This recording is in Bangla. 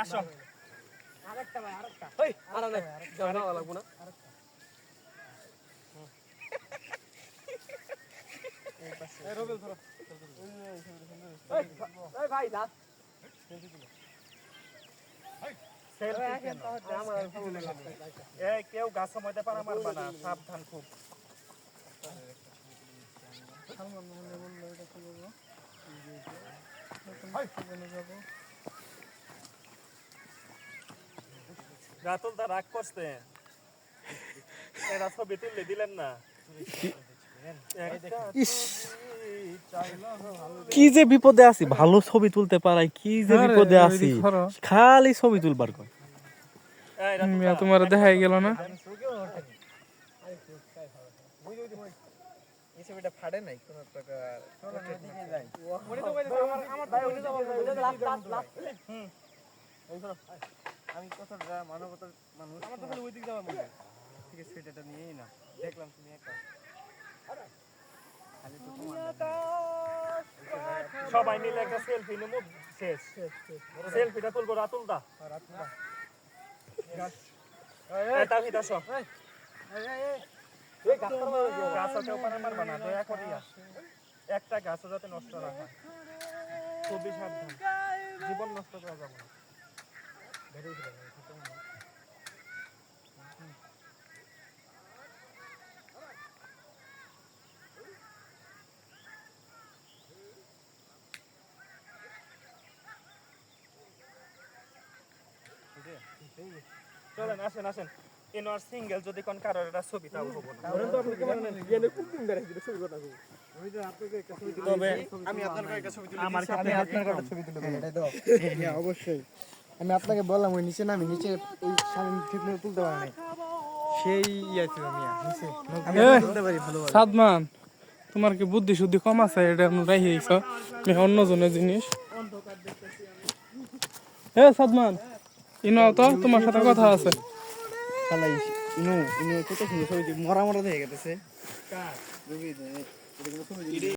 আসো আরেকটা ভাই আরেকটা এই আরে না যাওয়া লাগবো না এই রবিল ধরো এই ভাই দা কেউ গাছ সময়তে পারা মারবা না সাবধান খুব রাতুল তা রাগ করছে এরা ছবি তুললে দিলেন না কি যে বিপদে আছি ভালো ছবি তুলতে পারাই কি যে বিপদে আছি খালি ছবি তুলবার কর তোমার দেখাই গেল না এই ছবিটা ফাড়ে নাই কোন প্রকার আমি কথাটা মানবতার মানুষ আমার তো খালি ওই দিক যাওয়ার মনে ঠিক আছে সেটা নিয়েই না দেখলাম তুমি একা সবাই মিলে একটা সেলফি নেব শেষ সেলফিটা তুলবো রাতুলদা এই তাহিদ আসো এই গাছটাও পারে মারবা না দয়া করিয়া একটা গাছও যাতে নষ্ট না হয় খুবই সাবধান জীবন নষ্ট করা যাবে না চলেন আসেন আসেন ইনওয়ার সিঙ্গেল যদি কোন কারোর একটা ছবি তাও হবো না তো আপনি কেমন গেলে খুব দিন বেড়ে দিলে ছবি কথা কই আমি তো আপনাকে একটা ছবি তুলে তবে আমি আপনার কাছে ছবি তুলে আমার কাছে আপনার কাছে ছবি তুলে দেব এটাই তো হ্যাঁ অবশ্যই আমি আপনাকে বললাম ওই নিচে নামি নিচে ওই সামনে ঠিক মতো তুলতে পারি না সেই ইয়া ছিল মিয়া নিচে আমি তুলতে পারি ভালো সাদমান তোমার কি বুদ্ধি শুদ্ধি কম আছে এটা রাই হইছ অন্য জনের জিনিস এ সাদমান ইনো তো তোমার সাথে কথা আছে শালা ইনো কত সুন্দর ছবি মরা মরা দেখে গেছে কার